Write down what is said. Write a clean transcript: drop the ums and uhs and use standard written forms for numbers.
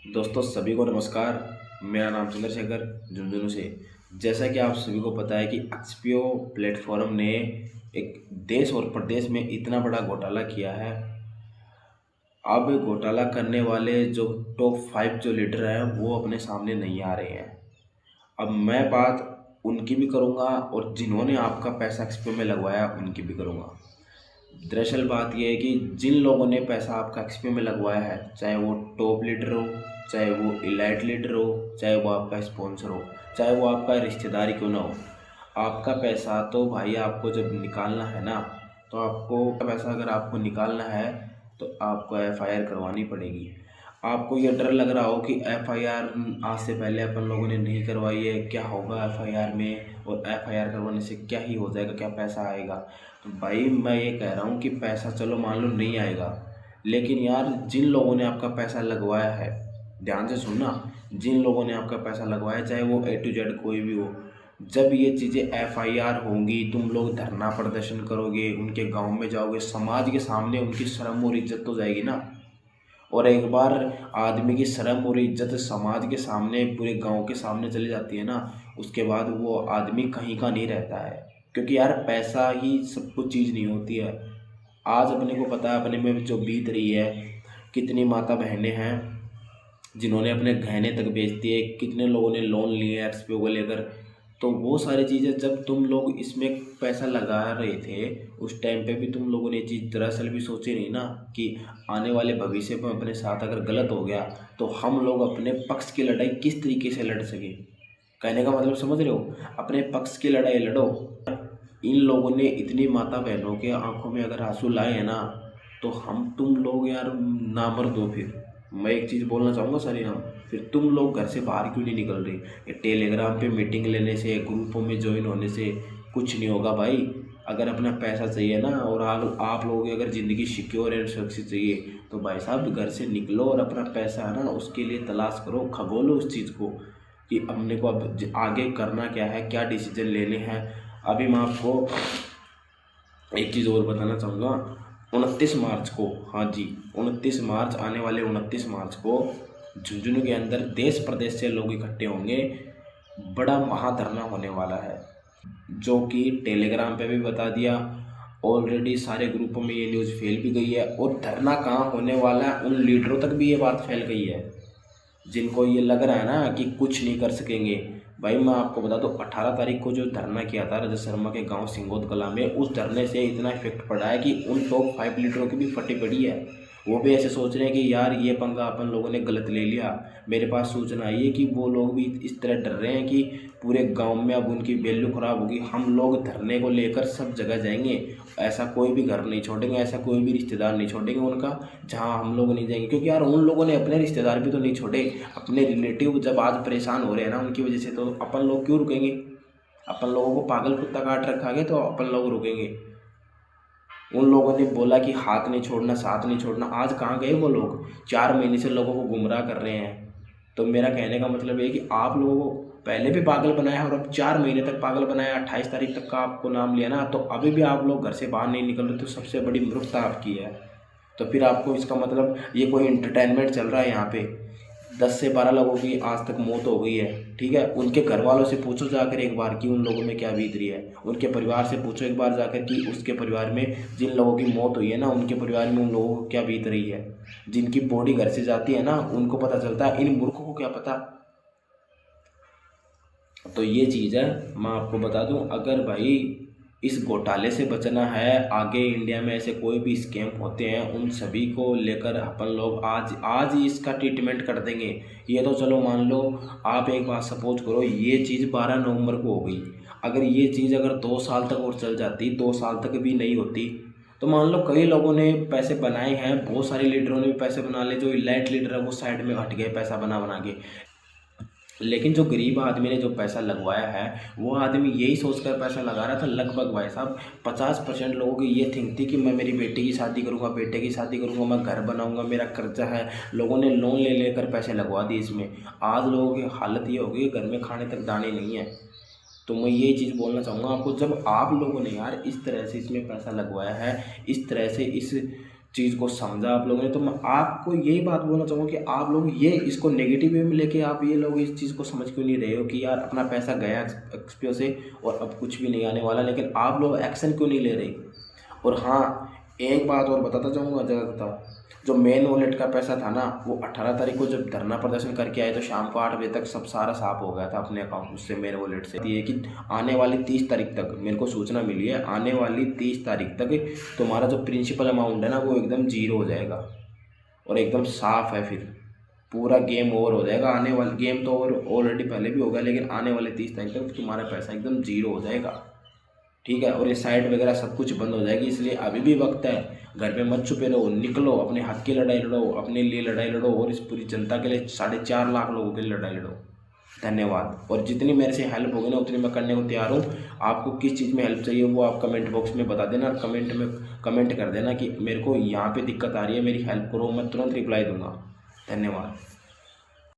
दोस्तों सभी को नमस्कार। मेरा नाम चंद्रशेखर झुंझुनू से। जैसा कि आप सभी को पता है कि एक्सपीओ प्लेटफॉर्म ने एक देश और प्रदेश में इतना बड़ा घोटाला किया है। अब घोटाला करने वाले जो टॉप 5 जो लीडर हैं वो अपने सामने नहीं आ रहे हैं। अब मैं बात उनकी भी करूंगा और जिन्होंने आपका पैसा एक्सपीओ में लगवाया उनकी भी करूंगा। दरअसल बात यह है कि जिन लोगों ने पैसा आपका एक्सपी में लगवाया है, चाहे वो टॉप लीडर हो, चाहे वो इलाइट लीडर हो, चाहे वो आपका स्पॉन्सर हो, चाहे वो आपका रिश्तेदार क्यों ना हो, आपका पैसा तो भाई आपको जब निकालना है ना, तो आपको पैसा अगर आपको निकालना है तो आपको एफआईआर करवानी पड़ेगी। आपको ये डर लग रहा हो कि एफआईआर आज से पहले अपन लोगों ने नहीं करवाई है, क्या होगा एफआईआर में, और एफआईआर करवाने से क्या ही हो जाएगा, क्या पैसा आएगा। तो भाई मैं ये कह रहा हूँ कि पैसा चलो मान लो नहीं आएगा, लेकिन यार जिन लोगों ने आपका पैसा लगवाया है, ध्यान से सुनना, जिन लोगों ने आपका पैसा लगवाया चाहे वो A to Z कोई भी हो, जब ये चीज़ें एफआईआर होंगी, तुम लोग धरना प्रदर्शन करोगे, उनके गांव में जाओगे, समाज के सामने उनकी शर्म और इज्जत तो जाएगी ना। और एक बार आदमी की शर्म और इज्जत समाज के सामने, पूरे गांव के सामने चली जाती है ना, उसके बाद वो आदमी कहीं का नहीं रहता है। क्योंकि यार पैसा ही सब कुछ चीज़ नहीं होती है। आज अपने को पता है अपने में जो बीत रही है, कितनी माता बहनें हैं जिन्होंने अपने गहने तक बेच दिए, कितने लोगों ने लोन लिए एक्सपीओ को लेकर। तो वो सारी चीज़ें जब तुम लोग इसमें पैसा लगा रहे थे, उस टाइम पे भी तुम लोगों ने ये चीज़ दरअसल भी सोची नहीं ना कि आने वाले भविष्य में अपने साथ अगर गलत हो गया तो हम लोग अपने पक्ष की लड़ाई किस तरीके से लड़ सके। कहने का मतलब समझ रहे हो, अपने पक्ष की लड़ाई लड़ो। इन लोगों ने इतनी माता बहनों के आंखों में अगर आंसू लाए हैं ना, तो हम तुम लोग यार नामर्द हो। फिर मैं एक चीज़ बोलना चाहूँगा सर यहाँ, फिर तुम लोग घर से बाहर क्यों नहीं निकल रहे। ये टेलीग्राम पे मीटिंग लेने से, ग्रुपों में ज्वाइन होने से कुछ नहीं होगा भाई। अगर अपना पैसा चाहिए ना, और आप लोगों की अगर ज़िंदगी सिक्योर एंड सुरक्षित चाहिए, तो भाई साहब घर से निकलो और अपना पैसा है ना उसके लिए तलाश करो, खगोलो उस चीज़ को कि हमने को अब आगे करना क्या है, क्या डिसीजन लेने हैं। अभी मैं आपको एक चीज़ और बताना चाहूँगा। 29 मार्च को, हाँ जी 29 मार्च, आने वाले 29 मार्च को झुंझुनू के अंदर देश प्रदेश से लोग इकट्ठे होंगे। बड़ा महाधरना होने वाला है, जो कि टेलीग्राम पे भी बता दिया, ऑलरेडी सारे ग्रुपों में ये न्यूज़ फैल भी गई है। और धरना कहाँ होने वाला है, उन लीडरों तक भी ये बात फैल गई है जिनको ये लग रहा है ना कि कुछ नहीं कर सकेंगे। भाई मैं आपको बता दूं, 18 तारीख को जो धरना किया था रजत शर्मा के गांव सिंगोद कला में, उस धरने से इतना इफेक्ट पड़ा है कि उन टॉप 5 लीडरों की भी फटी पड़ी है। वो भी ऐसे सोच रहे हैं कि यार ये पंगा अपन लोगों ने गलत ले लिया। मेरे पास सूचना आई है कि वो लोग भी इस तरह डर रहे हैं कि पूरे गांव में अब उनकी वैल्यू खराब होगी, हम लोग धरने को लेकर सब जगह जाएंगे, ऐसा कोई भी घर नहीं छोड़ेंगे, ऐसा कोई भी रिश्तेदार नहीं छोड़ेंगे उनका जहां हम लोग नहीं जाएंगे। क्योंकि यार उन लोगों ने अपने रिश्तेदार भी तो नहीं छोड़े, अपने रिलेटिव जब आज परेशान हो रहे हैं ना उनकी वजह से, तो अपन लोग क्यों रुकेंगे। अपन लोगों को पागल कुत्ता काट रखा है, तो अपन लोग रुकेंगे। उन लोगों ने बोला कि हाथ नहीं छोड़ना, साथ नहीं छोड़ना, आज कहाँ गए वो लोग। 4 महीने से लोगों को गुमराह कर रहे हैं। तो मेरा कहने का मतलब ये है कि आप लोगों को पहले भी पागल बनाया और अब 4 महीने तक पागल बनाया। 28 तारीख तक का आपको नाम लिया ना, तो अभी भी आप लोग घर से बाहर नहीं निकल रहे, तो सबसे बड़ी मूर्खता आपकी है। तो फिर आपको इसका मतलब ये कोई इंटरटेनमेंट चल रहा है यहाँ पे। 10 से 12 लोगों की आज तक मौत हो गई है, ठीक है। उनके घर वालों से पूछो जाकर एक बार कि उन लोगों में क्या बीत रही है। उनके परिवार से पूछो एक बार जाकर कि उसके परिवार में जिन लोगों की मौत हुई है ना, उनके परिवार में उन लोगों को क्या बीत रही है। जिनकी बॉडी घर से जाती है ना, उनको पता चलता है, इन मूर्खों को क्या पता। तो ये चीज़ है, मैं आपको बता दूं, अगर भाई इस घोटाले से बचना है, आगे इंडिया में ऐसे कोई भी स्कैम होते हैं उन सभी को लेकर अपन लोग आज आज ही इसका ट्रीटमेंट कर देंगे। ये तो चलो मान लो, आप एक बात सपोज करो, ये चीज़ 12 नवंबर को हो गई, अगर ये चीज़ अगर 2 साल तक और चल जाती, 2 साल तक भी नहीं होती, तो मान लो कई लोगों ने पैसे बनाए हैं, बहुत सारे लीडरों ने भी पैसे बना लिए, जो इलाइट लीडर है वो साइड में हट गए पैसा बना बना के। लेकिन जो गरीब आदमी ने जो पैसा लगवाया है, वो आदमी यही सोचकर पैसा लगा रहा था। लगभग भाई साहब 50% लोगों की ये थिंक थी कि मैं मेरी बेटी की शादी करूंगा, बेटे की शादी करूंगा, मैं घर बनाऊंगा, मेरा कर्जा है। लोगों ने लोन ले लेकर पैसे लगवा दिए इसमें। आज लोगों की हालत ये हो गई, घर में खाने तक दाने नहीं है। तो मैं ये चीज़ बोलना चाहूँगा आपको, जब आप लोगों ने यार इस तरह से इसमें पैसा लगवाया है, इस तरह से इस चीज़ को समझा आप लोगों ने। तो मैं आपको यही बात बोलना चाहूँगा कि आप लोग ये इसको नेगेटिव वे में लेके आप ये लोग इस चीज़ को समझ क्यों नहीं रहे हो कि यार अपना पैसा गया एक्सपीओ से और अब कुछ भी नहीं आने वाला, लेकिन आप लोग एक्शन क्यों नहीं ले रहे। और हाँ, एक बात और बताता जाऊँगा, ज़्यादा जो मेन वॉलेट का पैसा था ना, वो 18 तारीख को जब धरना प्रदर्शन करके आए तो शाम को 8 बजे तक सब सारा साफ हो गया था अपने अकाउंट उससे, मेन वॉलेट से। ये कि आने वाली 30 तारीख तक मेरे को सूचना मिली है, आने वाली 30 तारीख तक तुम्हारा जो प्रिंसिपल अमाउंट है ना वो एकदम जीरो हो जाएगा और एकदम साफ है, फिर पूरा गेम ओवर हो जाएगा। आने वाले गेम तो ओवर ऑलरेडी पहले भी हो गया, लेकिन आने वाले 30 तारीख तक तुम्हारा पैसा एकदम जीरो हो जाएगा, ठीक है। और ये साइट वगैरह सब कुछ बंद हो जाएगी, इसलिए अभी भी वक्त है, घर पे मत छुपे रहो, निकलो, अपने हक की लड़ाई लड़ो, अपने लिए लड़ाई लड़ो और इस पूरी जनता के लिए 4.5 लाख लोगों के लिए लड़ाई लड़ो। धन्यवाद। और जितनी मेरे से हेल्प होगी ना उतनी मैं करने को तैयार हूँ। आपको किस चीज़ में हेल्प चाहिए वो आप कमेंट बॉक्स में बता देना, कमेंट में कमेंट कर देना कि मेरे को यहाँ पे दिक्कत आ रही है, मेरी हेल्प करो, मैं तुरंत रिप्लाई दूंगा। धन्यवाद।